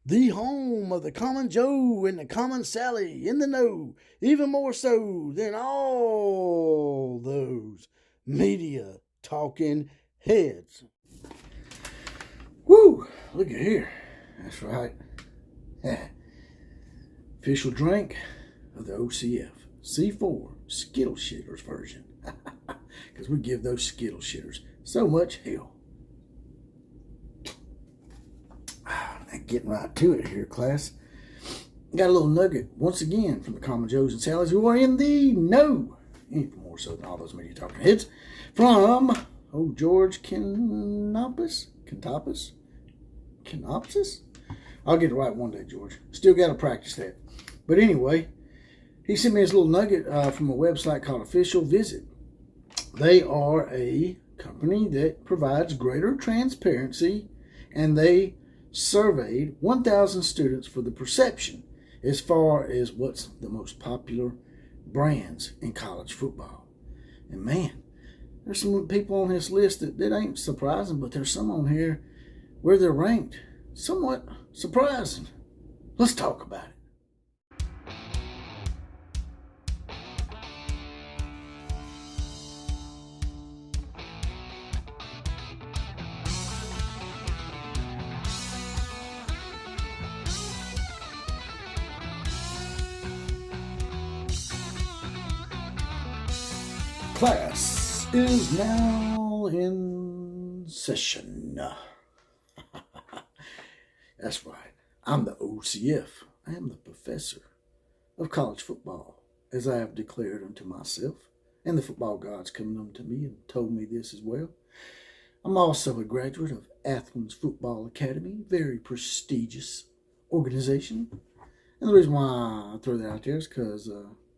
The home of the common Joe and the common Sally in the know, even more so than all those media talking heads. Woo! Look at here. That's right. Official drink of the OCF C4 Skittle Shitters version. Because we give those Skittle Shitters so much hell. Getting right to it here, class. Got a little nugget once again from the Common Joes and Sallies who are in the know, even more so than all those media talking heads, from George Kenopsis. I'll get it right one day, George. Still got to practice that. But anyway, he sent me this little nugget from a website called Official Visit. They are a company that provides greater transparency, and they surveyed 1,000 students for the perception as far as what's the most popular brands in college football. And man, there's some people on this list that ain't surprising, but there's some on here where they're ranked somewhat surprising. Let's talk about it. Class is now in session. That's right. I'm the OCF. I am the professor of college football, as I have declared unto myself, and the football gods coming unto me and told me this as well. I'm also a graduate of Athens Football Academy, very prestigious organization. And the reason why I throw that out there is because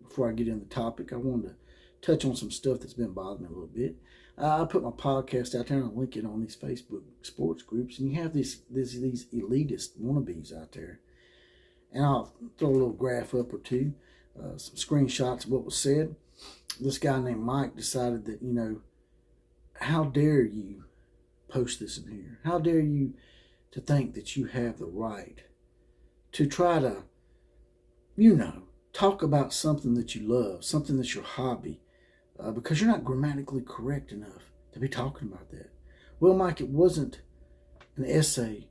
before I get into the topic, I wanted to touch on some stuff that's been bothering me a little bit. I put my podcast out there and I link it on these Facebook sports groups, and you have these elitist wannabes out there. And I'll throw a little graph up or two, some screenshots of what was said. This guy named Mike decided that, how dare you post this in here? How dare you to think that you have the right to try to, talk about something that you love, something that's your hobby, because you're not grammatically correct enough to be talking about that. Well, Mike, it wasn't an essay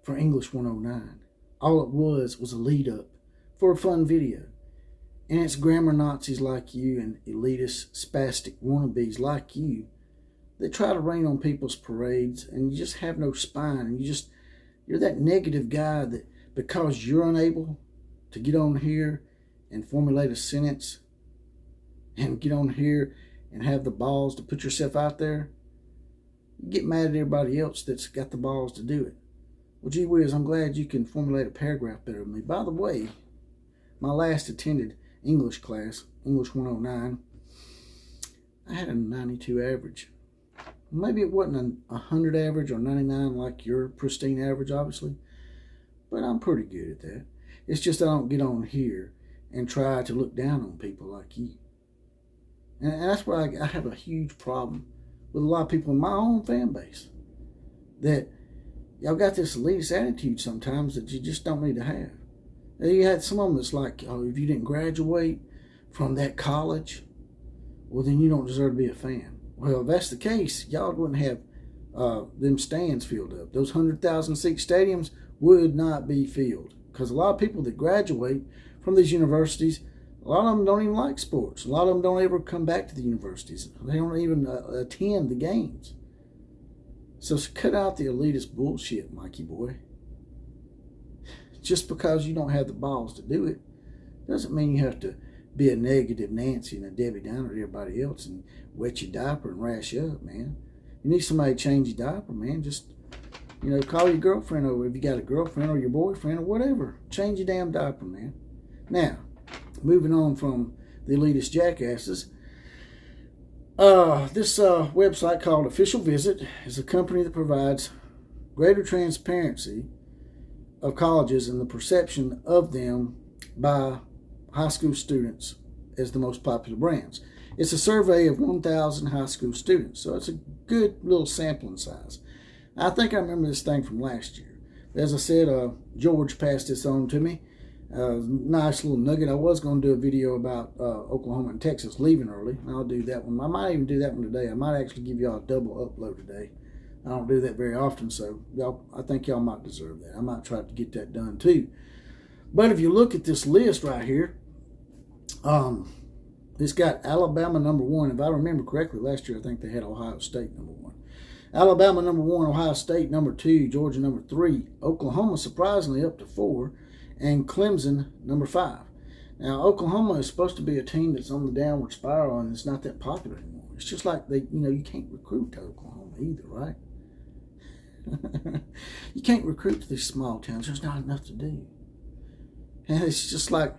for English 109. All it was a lead up for a fun video. And it's grammar Nazis like you and elitist, spastic wannabes like you that try to rain on people's parades, and you just have no spine, and you're that negative guy that because you're unable to get on here and formulate a sentence and get on here and have the balls to put yourself out there, you get mad at everybody else that's got the balls to do it. Well, gee whiz, I'm glad you can formulate a paragraph better than me. By the way, my last attended English class, English 109, I had a 92 average. Maybe it wasn't a 100 average or 99 like your pristine average, obviously, but I'm pretty good at that. It's just I don't get on here and try to look down on people like you. And that's where I have a huge problem with a lot of people in my own fan base. That y'all got this elitist attitude sometimes that you just don't need to have. And you had some of them that's like, if you didn't graduate from that college, well, then you don't deserve to be a fan. Well, if that's the case, y'all wouldn't have them stands filled up. Those 100,000 seat stadiums would not be filled. Because a lot of people that graduate from these universities, a lot of them don't even like sports. A lot of them don't ever come back to the universities. They don't even attend the games. So cut out the elitist bullshit, Mikey boy. Just because you don't have the balls to do it doesn't mean you have to be a negative Nancy and a Debbie Downer to everybody else and wet your diaper and rash you up, man. You need somebody to change your diaper, man. Just, call your girlfriend over if you got a girlfriend or your boyfriend or whatever. Change your damn diaper, man. Now, moving on from the elitist jackasses, this website called Official Visit is a company that provides greater transparency of colleges and the perception of them by high school students as the most popular brands. It's a survey of 1,000 high school students, so it's a good little sampling size. I think I remember this thing from last year. as I said, George passed this on to me. Nice little nugget. I was going to do a video about Oklahoma and Texas leaving early. I'll do that one. I might even do that one today. I might actually give y'all a double upload today. I don't do that very often, so I think y'all might deserve that. I might try to get that done too. But if you look at this list right here, it's got Alabama number 1. If I remember correctly, last year I think they had Ohio State number 1. Alabama number 1, Ohio State number 2, Georgia number 3, Oklahoma surprisingly up to 4, and Clemson number 5. Now Oklahoma is supposed to be a team that's on the downward spiral, and it's not that popular anymore. It's just like you can't recruit to Oklahoma either, right? You can't recruit to these small towns. There's not enough to do. And it's just like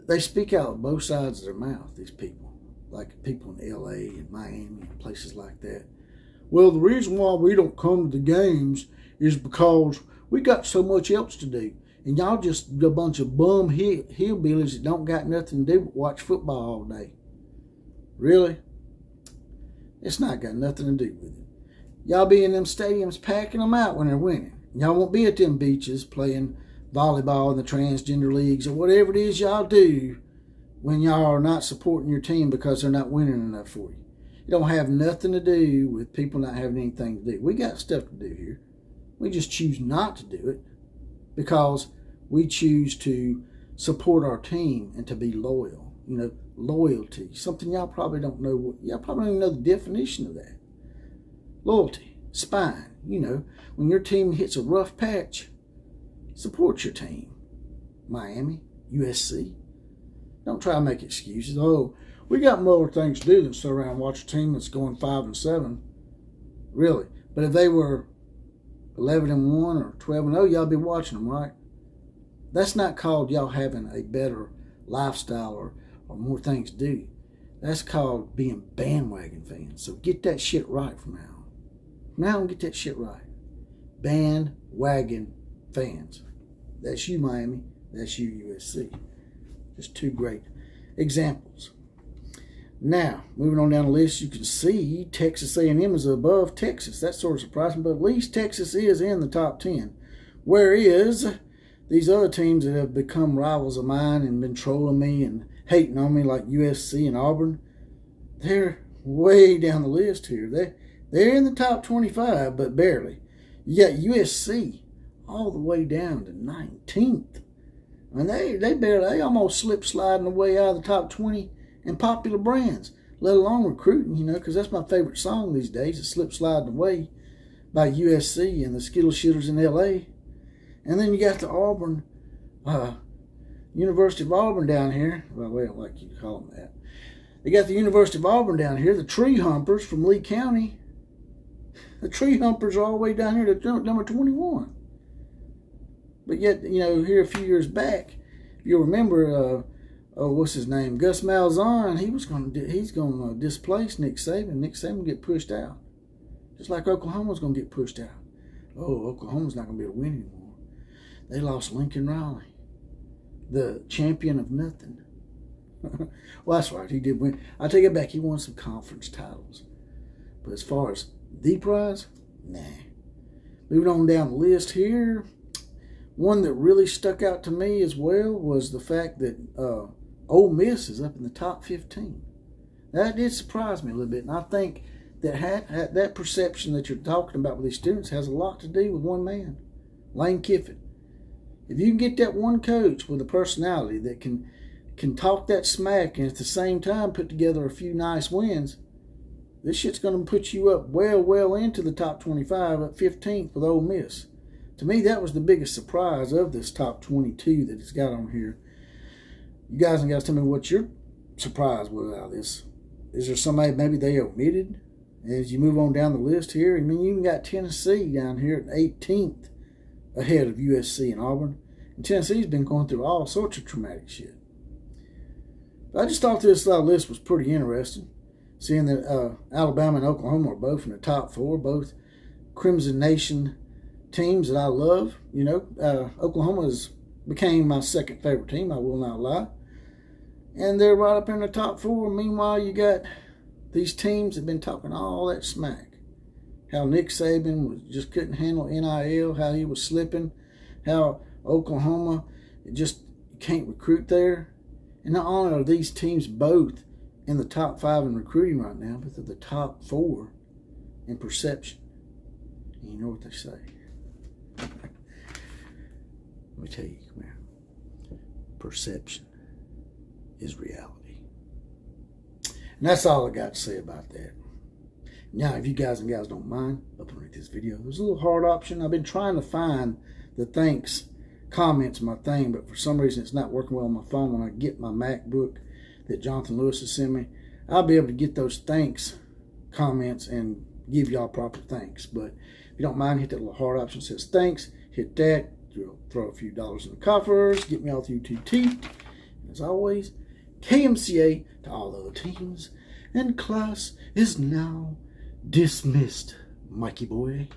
they speak out of both sides of their mouth, these people. Like people in LA and Miami and places like that. Well, the reason why we don't come to the games is because we got so much else to do. And y'all just a bunch of bum hillbillies that don't got nothing to do but watch football all day. Really? It's not got nothing to do with it. Y'all be in them stadiums packing them out when they're winning. Y'all won't be at them beaches playing volleyball in the transgender leagues or whatever it is y'all do when y'all are not supporting your team because they're not winning enough for you. It don't have nothing to do with people not having anything to do. We got stuff to do here. We just choose not to do it because we choose to support our team and to be loyal. Loyalty. Something y'all probably don't know. Y'all probably don't even know the definition of that. Loyalty. Spine. When your team hits a rough patch, support your team. Miami, USC. Don't try to make excuses. Oh, we got more things to do than sit around and watch a team that's going 5-7. Really. But if they were 11-1 or 12-0, y'all be watching them, right? That's not called y'all having a better lifestyle or more things to do. That's called being bandwagon fans. So get that shit right from now on. From now on, get that shit right. Bandwagon fans. That's you, Miami. That's you, USC. Just two great examples. Now, moving on down the list, you can see Texas A&M is above Texas. That sort of surprised me, but at least Texas is in the top 10. Whereas these other teams that have become rivals of mine and been trolling me and hating on me like USC and Auburn, they're way down the list here. They're in the top 25, but barely. You got USC all the way down to 19th. I mean, they almost slip sliding away out of the top 20 in popular brands, let alone recruiting, because that's my favorite song these days, is Slip Sliding Away by USC and the Skittle Shitters in LA. And then you got the Auburn, University of Auburn down here. Well, we don't like you to call them that. They got the University of Auburn down here, the Tree Humpers from Lee County. The Tree Humpers are all the way down here to number 21. But yet, here a few years back, you'll remember, what's his name? Gus Malzahn, he's going to displace Nick Saban. Nick Saban will get pushed out. Just like Oklahoma's going to get pushed out. Oh, Oklahoma's not going to be able to win anymore. They lost Lincoln Riley, the champion of nothing. Well, that's right. He did win. I take it back. He won some conference titles. But as far as the prize, nah. Moving on down the list here, one that really stuck out to me as well was the fact that Ole Miss is up in the top 15. That did surprise me a little bit, and I think that that perception that you're talking about with these students has a lot to do with one man, Lane Kiffin. If you can get that one coach with a personality that can talk that smack and at the same time put together a few nice wins, this shit's going to put you up well into the top 25 at 15th with Ole Miss. To me, that was the biggest surprise of this top 22 that it's got on here. You guys got to tell me what your surprise was out of this. Is there somebody maybe they omitted as you move on down the list here? I mean, you even got Tennessee down here at 18th ahead of USC and Auburn. And Tennessee's been going through all sorts of traumatic shit. But I just thought this list was pretty interesting. Seeing that Alabama and Oklahoma are both in the top 4, both Crimson Nation teams that I love. Oklahoma became my second favorite team, I will not lie. And they're right up in the top 4. Meanwhile, you got these teams that have been talking all that smack. how Nick Saban just couldn't handle NIL, how he was slipping, how Oklahoma just can't recruit there. And not only are these teams both in the top 5 in recruiting right now, but they're the top 4 in perception. And you know what they say. Let me tell you, man. Perception is reality. And that's all I got to say about that. Now, if you guys and gals don't mind, up underneath this video, there's a little heart option. I've been trying to find the thanks comments in my thing, but for some reason it's not working well on my phone. When I get my MacBook that Jonathan Lewis has sent me, I'll be able to get those thanks comments and give y'all proper thanks. But if you don't mind, hit that little heart option that says thanks. Hit that. You'll throw a few dollars in the coffers. Get me all through UTT. As always, KMCA to all other teams. And class is now dismissed, Mikey boy.